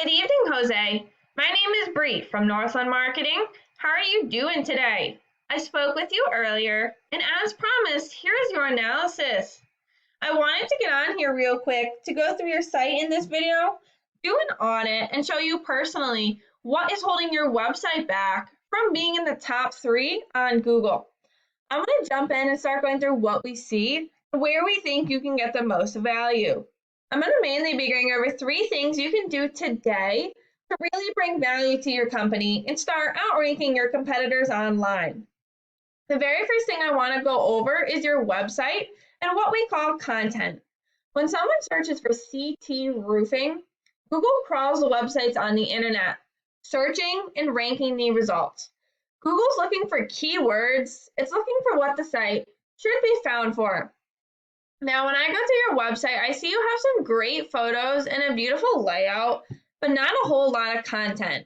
Good evening, Jose. My name is Bree from Northland Marketing. How are you doing today? I spoke with you earlier, and as promised, here is your analysis. I wanted to get on here real quick to go through your site in this video, do an audit, and show you personally what is holding your website back from being in the top 3 on Google. I'm going to jump in and start going through what we see and where we think you can get the most value. I'm going to mainly be going over 3 things you can do today to really bring value to your company and start outranking your competitors online. The very first thing I want to go over is your website and what we call content. When someone searches for CT roofing, Google crawls the websites on the internet, searching and ranking the results. Google's looking for keywords. It's looking for what the site should be found for. Now, when I go to your website, I see you have some great photos and a beautiful layout, but not a whole lot of content.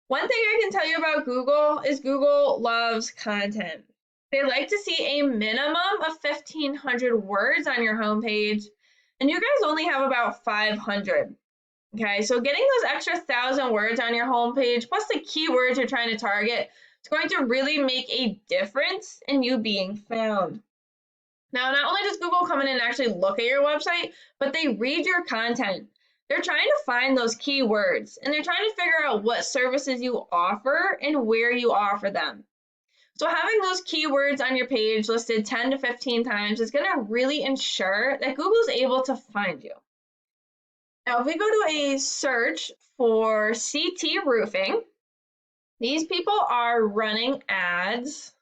One thing I can tell you about Google is Google loves content. They like to see a minimum of 1,500 words on your homepage, and you guys only have about 500. Okay, so getting those extra 1,000 words on your homepage, plus the keywords you're trying to target, is going to really make a difference in you being found. Now, not only does Google come in and actually look at your website, but they read your content. They're trying to find those keywords, and they're trying to figure out what services you offer and where you offer them. So having those keywords on your page listed 10 to 15 times is going to really ensure that Google's able to find you. Now, if we go to a search for CT roofing, these people are running ads,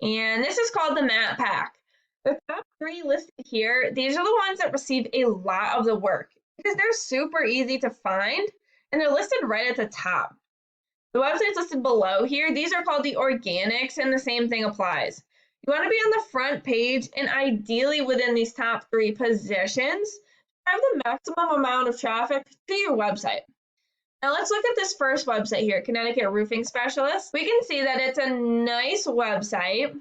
and this is called the Map Pack. The top 3 listed here, these are the ones that receive a lot of the work because they're super easy to find and they're listed right at the top. The websites listed below here, these are called the organics, and the same thing applies. You want to be on the front page and ideally within these top 3 positions to have the maximum amount of traffic to your website. Now let's look at this first website here, Connecticut Roofing Specialist. We can see that it's a nice website,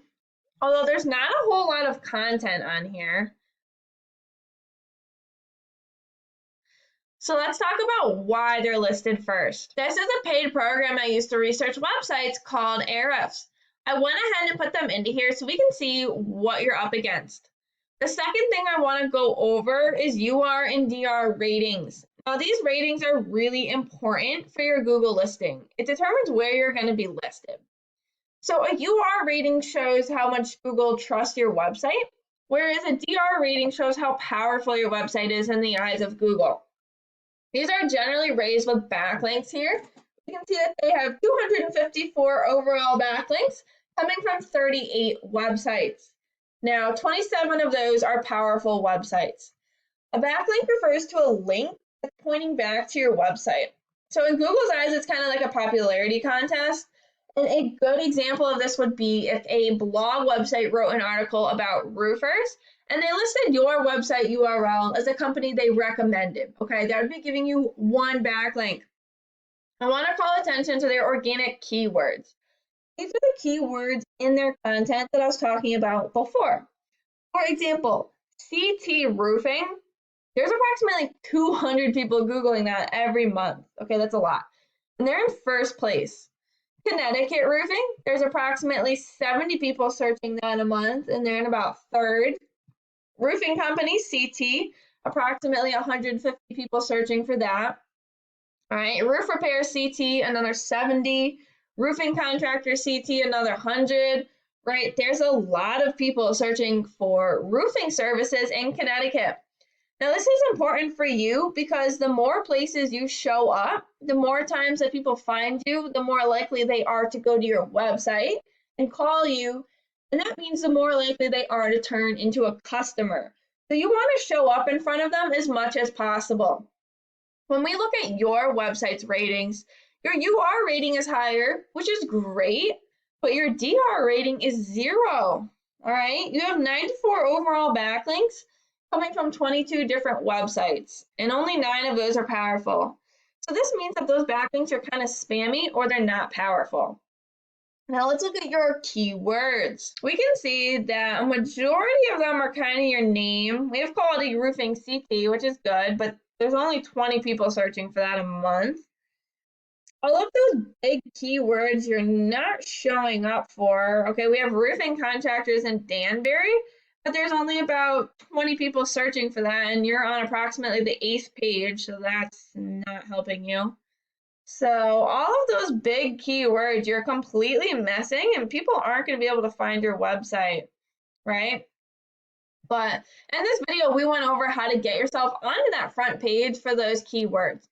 although there's not a whole lot of content on here. So let's talk about why they're listed first. This is a paid program I use to research websites called Ahrefs. I went ahead and put them into here so we can see what you're up against. The second thing I want to go over is UR and DR ratings. Now, these ratings are really important for your Google listing. It determines where you're going to be listed. So a UR rating shows how much Google trusts your website, whereas a DR rating shows how powerful your website is in the eyes of Google. These are generally raised with backlinks here. You can see that they have 254 overall backlinks coming from 38 websites. Now, 27 of those are powerful websites. A backlink refers to a link that's pointing back to your website. So in Google's eyes, it's kind of like a popularity contest. And a good example of this would be if a blog website wrote an article about roofers and they listed your website URL as a company they recommended. Okay, that would be giving you 1 backlink. I want to call attention to their organic keywords. These are the keywords in their content that I was talking about before. For example, CT roofing. There's approximately 200 people Googling that every month. Okay, that's a lot. And they're in first place. Connecticut roofing, there's approximately 70 people searching that a month, and they're in about 3rd. Roofing company, CT, approximately 150 people searching for that. All right, roof repair, CT, another 70. Roofing contractor, CT, another 100. Right, there's a lot of people searching for roofing services in Connecticut. Now, this is important for you because the more places you show up, the more times that people find you, the more likely they are to go to your website and call you. And that means the more likely they are to turn into a customer. So you want to show up in front of them as much as possible. When we look at your website's ratings, your UR rating is higher, which is great, but your DR rating is 0. All right, you have 94 overall backlinks coming from 22 different websites, and only 9 of those are powerful. So this means that those backlinks are kind of spammy or they're not powerful. Now let's look at your keywords. We can see that a majority of them are kind of your name. We have quality roofing CT, which is good, but There's only 20 people searching for that a month. All of those big keywords you're not showing up for. Okay, we have roofing contractors in Danbury, but there's only about 20 people searching for that, and you're on approximately the 8th page, so that's not helping you. So all of those big keywords you're completely missing, and people aren't going to be able to find your website, right? But in this video, we went over how to get yourself onto that front page for those keywords.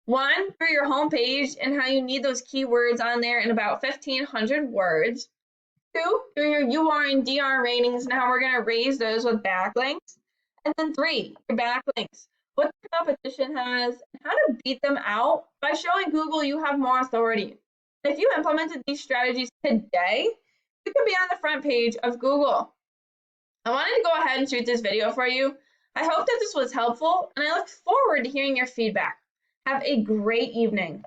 One, through your home page and how you need those keywords on there in about 1,500 words. Two, through your UR and DR ratings and how we're going to raise those with backlinks. And then three, your backlinks, what the competition has, and how to beat them out by showing Google you have more authority. And if you implemented these strategies today, you could be on the front page of Google. I wanted to go ahead and shoot this video for you. I hope that this was helpful, and I look forward to hearing your feedback. Have a great evening.